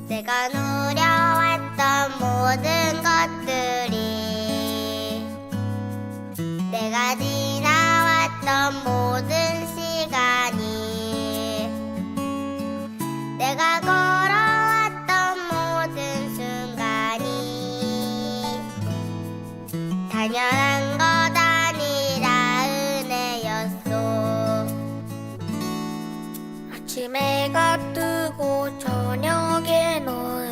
내가 누려왔던 모든 것들이 내가 지나왔던 모든 시간이 내가 걸어왔던 모든 순간이 당연한 것 아니라 은혜였소. 아침에 해가 뜨고 저녁에 노을,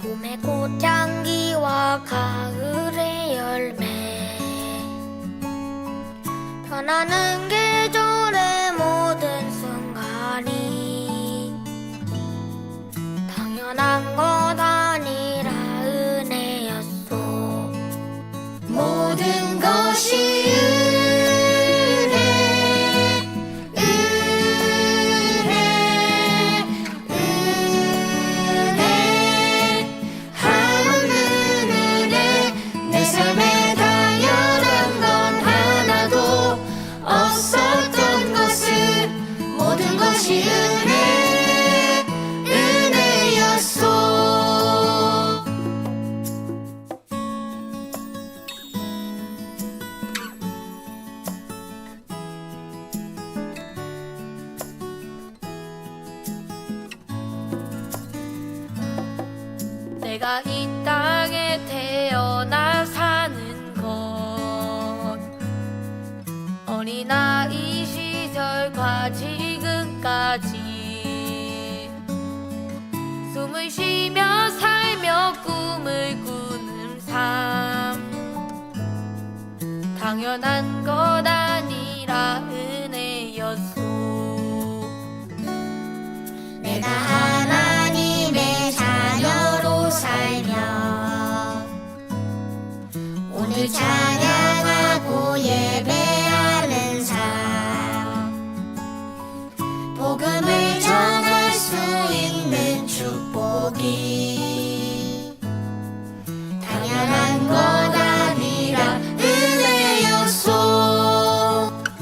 봄의 꽃향기와 가을의 열매, 변하는 계절의 모든 순간이 당연한 것 아니라 은혜였소. 모든 것이 내가 이 땅에 태어나 사는 것, 어린아이 시절과 지금까지 숨을 쉬며 살며 꿈을 꾸는 삶, 당연한 것 아니라 은혜였소. 내가 하나님의 자녀로 살며 오늘 찬양하고 예배하는 삶, 복음을 전할 수 있는 축복이 당연한 것 아니라 은혜였소.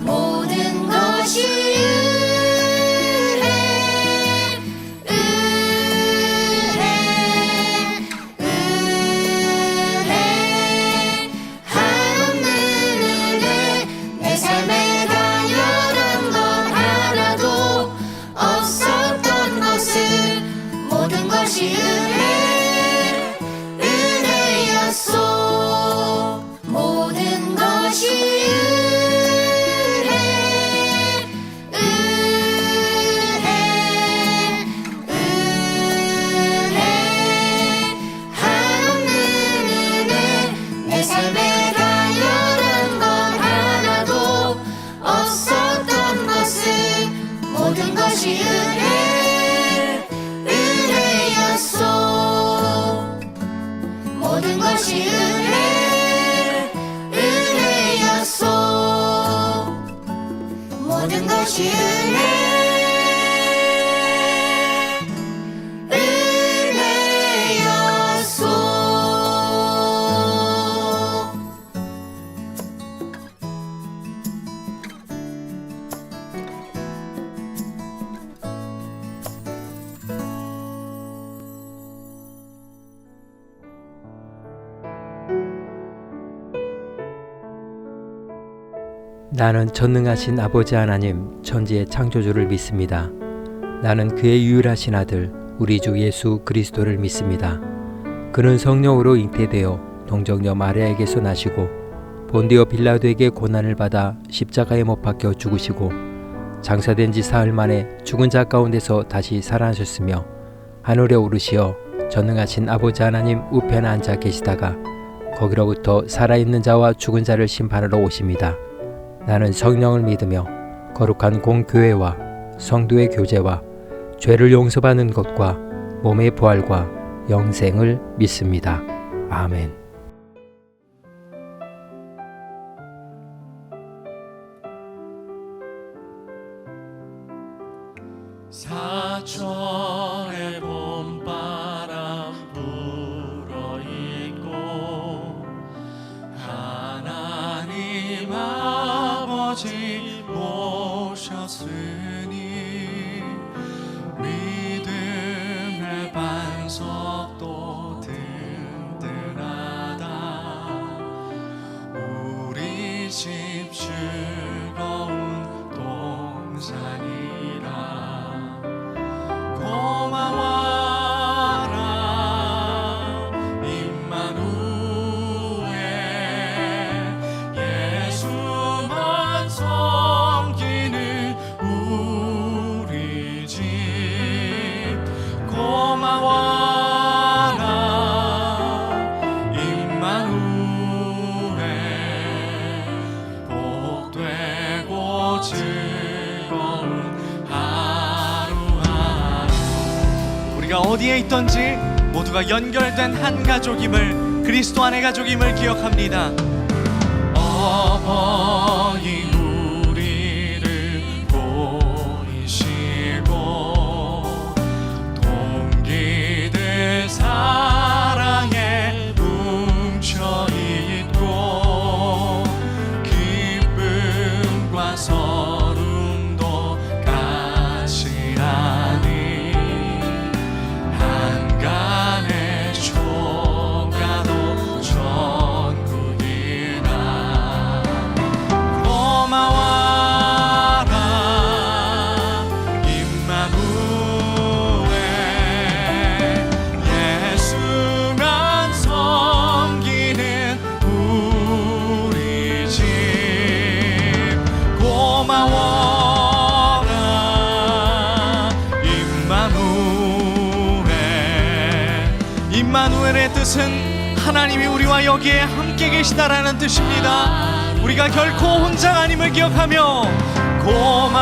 모든 것이 은혜였소. 모든 것이 한없는 은혜, 내 삶에 당연한 것 하나도 없었던 것을 모든 것이 은혜였소. 모든 것이 은혜였소. 모든 것이 은혜였소. 나는 전능하신 아버지 하나님 천지의 창조주를 믿습니다. 나는 그의 유일하신 아들 우리 주 예수 그리스도를 믿습니다. 그는 성령으로 잉태되어 동정녀 마리아에게서 나시고 본디오 빌라도에게 고난을 받아 십자가에 못 박혀 죽으시고 장사된 지 사흘 만에 죽은 자 가운데서 다시 살아나셨으며 하늘에 오르시어 전능하신 아버지 하나님 우편에 앉아 계시다가 거기로부터 살아있는 자와 죽은 자를 심판하러 오십니다. 나는 성령을 믿으며 거룩한 공교회와 성도의 교제와 죄를 용서받는 것과 몸의 부활과 영생을 믿습니다. 아멘. 사천의 봄바람 불어있고 하나님 아버지 모셨으니 즐거운 동산이라. 고마워라 임마누엘, 예수만 섬기는 우리 집. 고마워라 임마누엘, 복되고 즐거운 하루하루. 우리가 어디에 있던지 모두가 연결된 한 가족임을, 그리스도 안의 가족임을 기억합니다. 어버이 우리를 보이시고 동기들 사랑에 뭉쳐있고 기쁨과 서름도 같이 하니 한간의 초가도 천국이라. 고마워라 임마누엘, 예수만 섬기는 우리 집. 고마워라 임마누엘. 임마누엘의 뜻은 하나님이 우리와 여기에 함께 계시다라는 뜻입니다. 우리가 결코 혼자가 아님을 기억하며 고마워라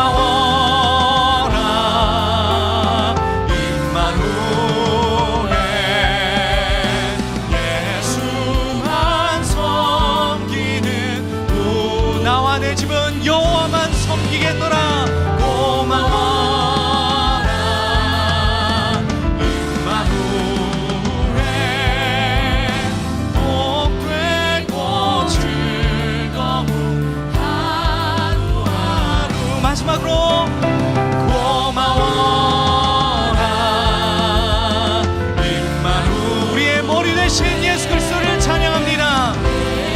임마누엘, 예수만 섬기는 나와 내 집은 여호와만 섬기겠노라. 고마워라 임마누엘, 복되고 즐거운 하루하루. 마지막으로 고마워라 임마누엘, 우리의 머리 대신 예수 그리스도를 찬양합니다.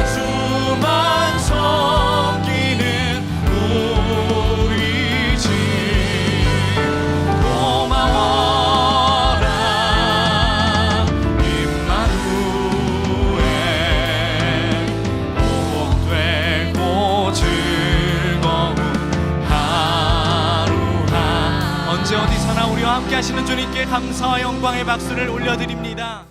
예수만 섬기는 우리 집. 고마워라 임마누엘, 복되고 즐거운 하루하. 언제 어디서나 우리와 함께 하시는 주님께 감사와 영광의 박수를 올려드립니다.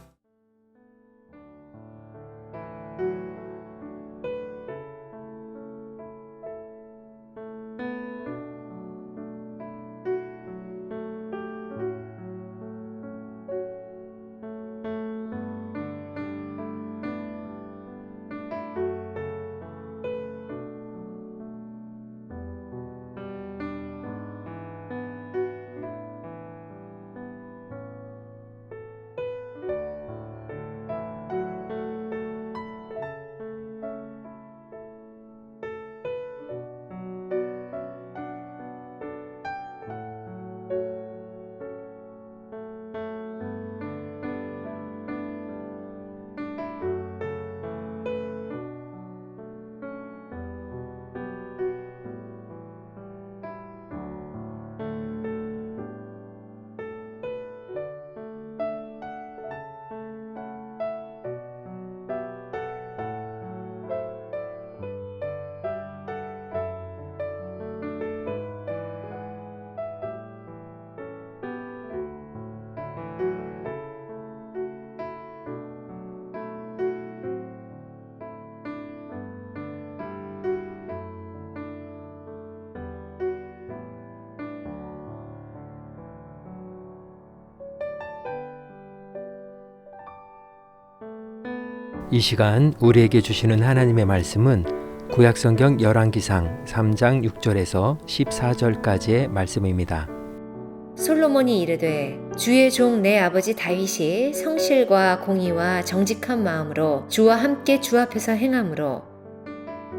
이 시간 우리에게 주시는 하나님의 말씀은 구약성경 열왕기상 3장 6절에서 14절까지의 말씀입니다. 솔로몬이 이르되 주의 종 내 아버지 다윗이 성실과 공의와 정직한 마음으로 주와 함께 주 앞에서 행함으로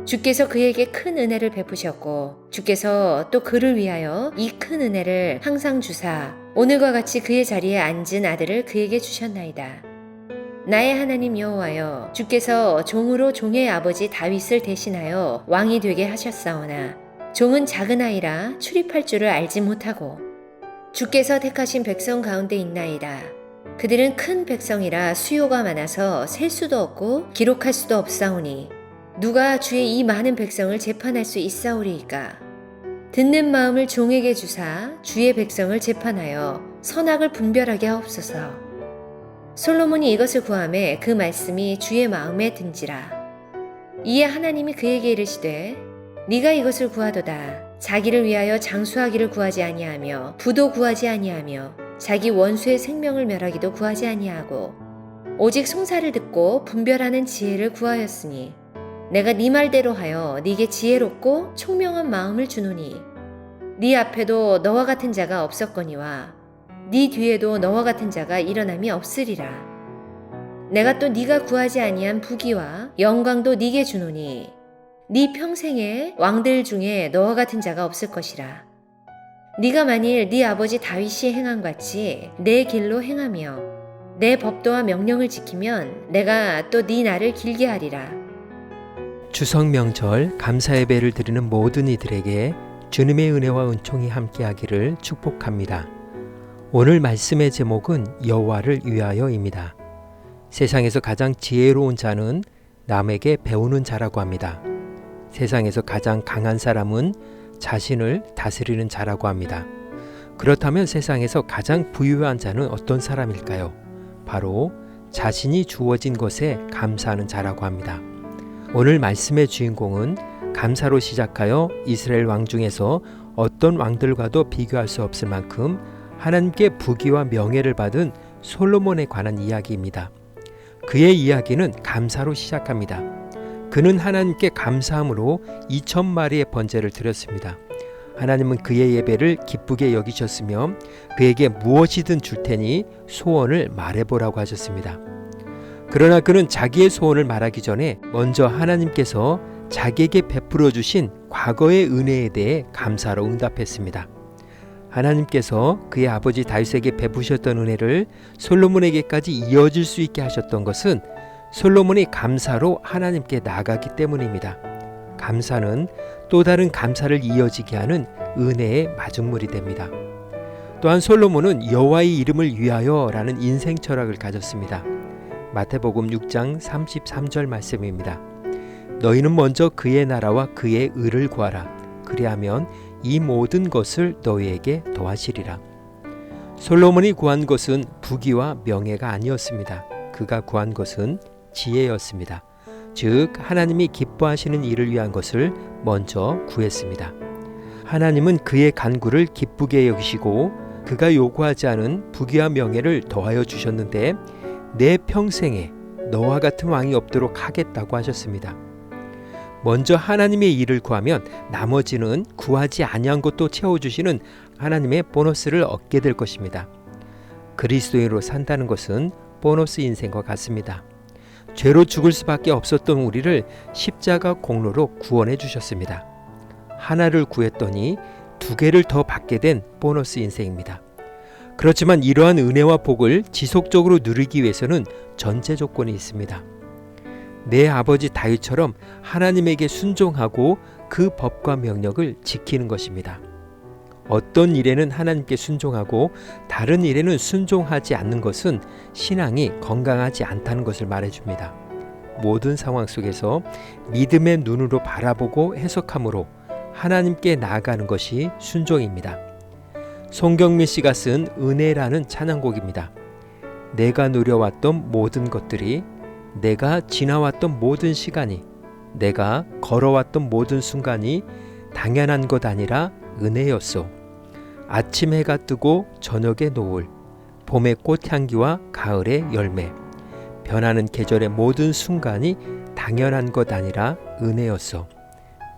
주께서 그에게 큰 은혜를 베푸셨고 주께서 또 그를 위하여 이 큰 은혜를 항상 주사 오늘과 같이 그의 자리에 앉은 아들을 그에게 주셨나이다. 나의 하나님 여호와여, 주께서 종으로 종의 아버지 다윗을 대신하여 왕이 되게 하셨사오나 종은 작은 아이라 출입할 줄을 알지 못하고 주께서 택하신 백성 가운데 있나이다. 그들은 큰 백성이라 수요가 많아서 셀 수도 없고 기록할 수도 없사오니 누가 주의 이 많은 백성을 재판할 수 있사오리이까. 듣는 마음을 종에게 주사 주의 백성을 재판하여 선악을 분별하게 하옵소서. 솔로몬이 이것을 구하매 그 말씀이 주의 마음에 든지라. 이에 하나님이 그에게 이르시되 네가 이것을 구하도다. 자기를 위하여 장수하기를 구하지 아니하며 부도 구하지 아니하며 자기 원수의 생명을 멸하기도 구하지 아니하고 오직 송사를 듣고 분별하는 지혜를 구하였으니 내가 네 말대로 하여 네게 지혜롭고 총명한 마음을 주노니 네 앞에도 너와 같은 자가 없었거니와 네 뒤에도 너와 같은 자가 일어남이 없으리라. 내가 또 네가 구하지 아니한 부귀와 영광도 네게 주노니 네 평생에 왕들 중에 너와 같은 자가 없을 것이라. 네가 만일 네 아버지 다윗이 행한 같이 내 길로 행하며 내 법도와 명령을 지키면 내가 또 네 날을 길게 하리라. 추석 명절 감사 예배를 드리는 모든 이들에게 주님의 은혜와 은총이 함께하기를 축복합니다. 오늘 말씀의 제목은 여호와를 위하여입니다. 세상에서 가장 지혜로운 자는 남에게 배우는 자라고 합니다. 세상에서 가장 강한 사람은 자신을 다스리는 자라고 합니다. 그렇다면 세상에서 가장 부유한 자는 어떤 사람일까요? 바로 자신이 주어진 것에 감사하는 자라고 합니다. 오늘 말씀의 주인공은 감사로 시작하여 이스라엘 왕 중에서 어떤 왕들과도 비교할 수 없을 만큼 하나님께 부귀와 명예를 받은 솔로몬에 관한 이야기입니다. 그의 이야기는 감사로 시작합니다. 그는 하나님께 감사함으로 2,000마리의 번제를 드렸습니다. 하나님은 그의 예배를 기쁘게 여기셨으며 그에게 무엇이든 줄 테니 소원을 말해보라고 하셨습니다. 그러나 그는 자기의 소원을 말하기 전에 먼저 하나님께서 자기에게 베풀어 주신 과거의 은혜에 대해 감사로 응답했습니다. 하나님께서 그의 아버지 다윗에게 베푸셨던 은혜를 솔로몬에게까지 이어질 수 있게 하셨던 것은 솔로몬이 감사로 하나님께 나아가기 때문입니다. 감사는 또 다른 감사를 이어지게 하는 은혜의 마중물이 됩니다. 또한 솔로몬은 여호와의 이름을 위하여라는 인생 철학을 가졌습니다. 마태복음 6장 33절 말씀입니다. 너희는 먼저 그의 나라와 그의 의를 구하라. 그리하면 이 모든 것을 너희에게 더하시리라. 솔로몬이 구한 것은 부귀와 명예가 아니었습니다. 그가 구한 것은 지혜였습니다. 즉 하나님이 기뻐하시는 일을 위한 것을 먼저 구했습니다. 하나님은 그의 간구를 기쁘게 여기시고 그가 요구하지 않은 부귀와 명예를 더하여 주셨는데 내 평생에 너와 같은 왕이 없도록 하겠다고 하셨습니다. 먼저 하나님의 일을 구하면 나머지는 구하지 아니한 것도 채워주시는 하나님의 보너스를 얻게 될 것입니다. 그리스도인으로 산다는 것은 보너스 인생과 같습니다. 죄로 죽을 수밖에 없었던 우리를 십자가 공로로 구원해 주셨습니다. 하나를 구했더니 2개를 더 받게 된 보너스 인생입니다. 그렇지만 이러한 은혜와 복을 지속적으로 누리기 위해서는 전제 조건이 있습니다. 내 아버지 다윗처럼 하나님에게 순종하고 그 법과 명령을 지키는 것입니다. 어떤 일에는 하나님께 순종하고 다른 일에는 순종하지 않는 것은 신앙이 건강하지 않다는 것을 말해줍니다. 모든 상황 속에서 믿음의 눈으로 바라보고 해석함으로 하나님께 나아가는 것이 순종입니다. 송경민 씨가 쓴 은혜라는 찬양곡입니다. 내가 누려왔던 모든 것들이, 내가 지나왔던 모든 시간이, 내가 걸어왔던 모든 순간이 당연한 것 아니라 은혜였소. 아침 해가 뜨고 저녁의 노을, 봄의 꽃향기와 가을의 열매, 변하는 계절의 모든 순간이 당연한 것 아니라 은혜였소.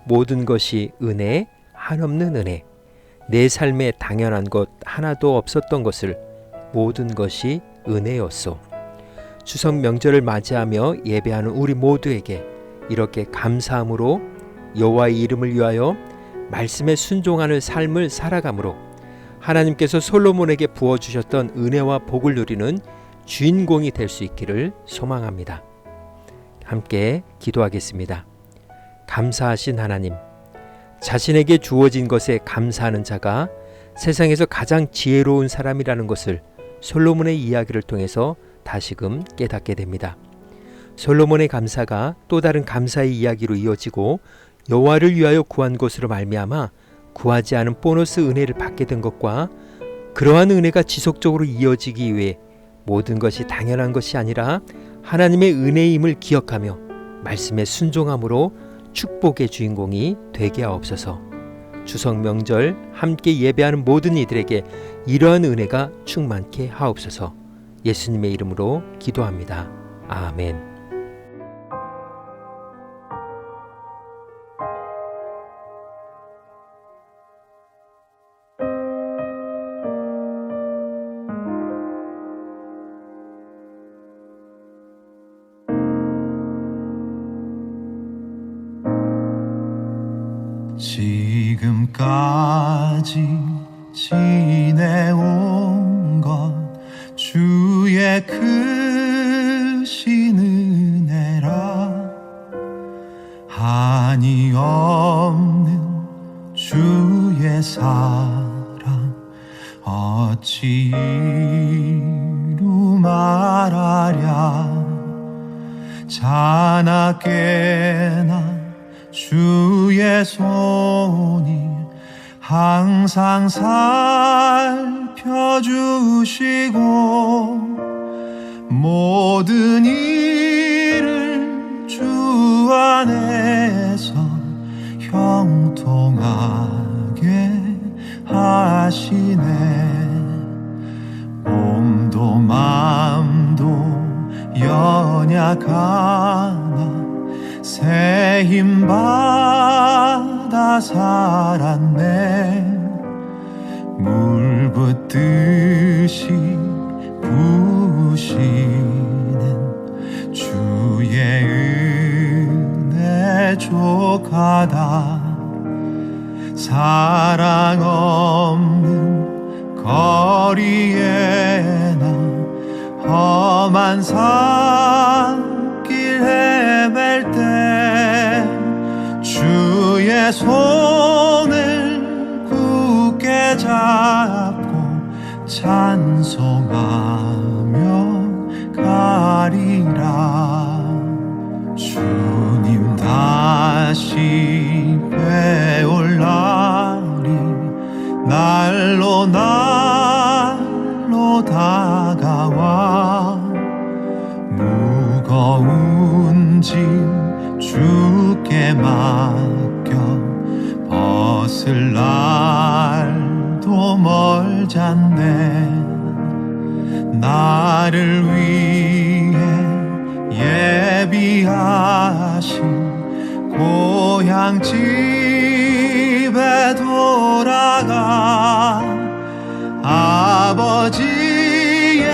모든 것이 은혜, 한없는 은혜. 내 삶에 당연한 것 하나도 없었던 것을 모든 것이 은혜였소. 추석 명절을 맞이하며 예배하는 우리 모두에게 이렇게 감사함으로 여호와의 이름을 위하여 말씀에 순종하는 삶을 살아감으로 하나님께서 솔로몬에게 부어주셨던 은혜와 복을 누리는 주인공이 될 수 있기를 소망합니다. 함께 기도하겠습니다. 감사하신 하나님, 자신에게 주어진 것에 감사하는 자가 세상에서 가장 지혜로운 사람이라는 것을 솔로몬의 이야기를 통해서 다시금 깨닫게 됩니다. 솔로몬의 감사가 또 다른 감사의 이야기로 이어지고 여호와를 위하여 구한 것으로 말미암아 구하지 않은 보너스 은혜를 받게 된 것과 그러한 은혜가 지속적으로 이어지기 위해 모든 것이 당연한 것이 아니라 하나님의 은혜임을 기억하며 말씀에 순종함으로 축복의 주인공이 되게 하옵소서. 추석 명절 함께 예배하는 모든 이들에게 이러한 은혜가 충만케 하옵소서. 예수님의 이름으로 기도합니다. 아멘. 지금까지 지내온 것 주의 크신 은혜라. 한이 없는 주의 사랑 어찌 이루 말하랴. 자나깨나 주의 손이 항상 살펴주시고 모든 일을 주 안에서 형통하게 하시네. 몸도 맘도 연약하나 새 힘 받아 살았네. 물 붓듯이 부으시는 주의 은혜 족하다. 사랑 없는 거리에나 험한 산길 헤맬 때 주의 손을 굳게 잡고 찬송하며 가리라. 주님 다시 뵈올 날이 날로 날로 다가와. 무거운 짐 주께 맡겨 벗을 날도 멀잖네. 나를 위해 예비하신 고향 집에 돌아가 아버지의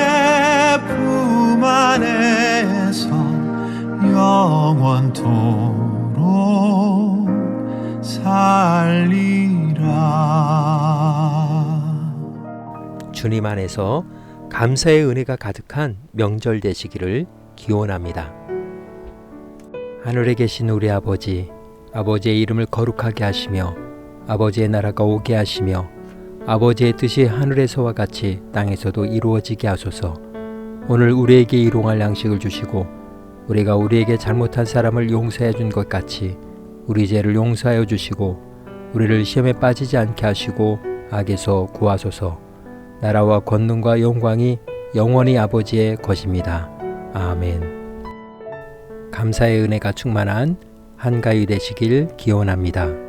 품 안에서 영원토록 살리라. 주님 안에서 감사의 은혜가 가득한 명절 되시기를 기원합니다. 하늘에 계신 우리 아버지, 아버지의 이름을 거룩하게 하시며 아버지의 나라가 오게 하시며 아버지의 뜻이 하늘에서와 같이 땅에서도 이루어지게 하소서. 오늘 우리에게 일용할 양식을 주시고 우리가 우리에게 잘못한 사람을 용서해 준 것 같이 우리 죄를 용서하여 주시고 우리를 시험에 빠지지 않게 하시고 악에서 구하소서. 나라와 권능과 영광이 영원히 아버지의 것입니다. 아멘. 감사의 은혜가 충만한 한가위 되시길 기원합니다.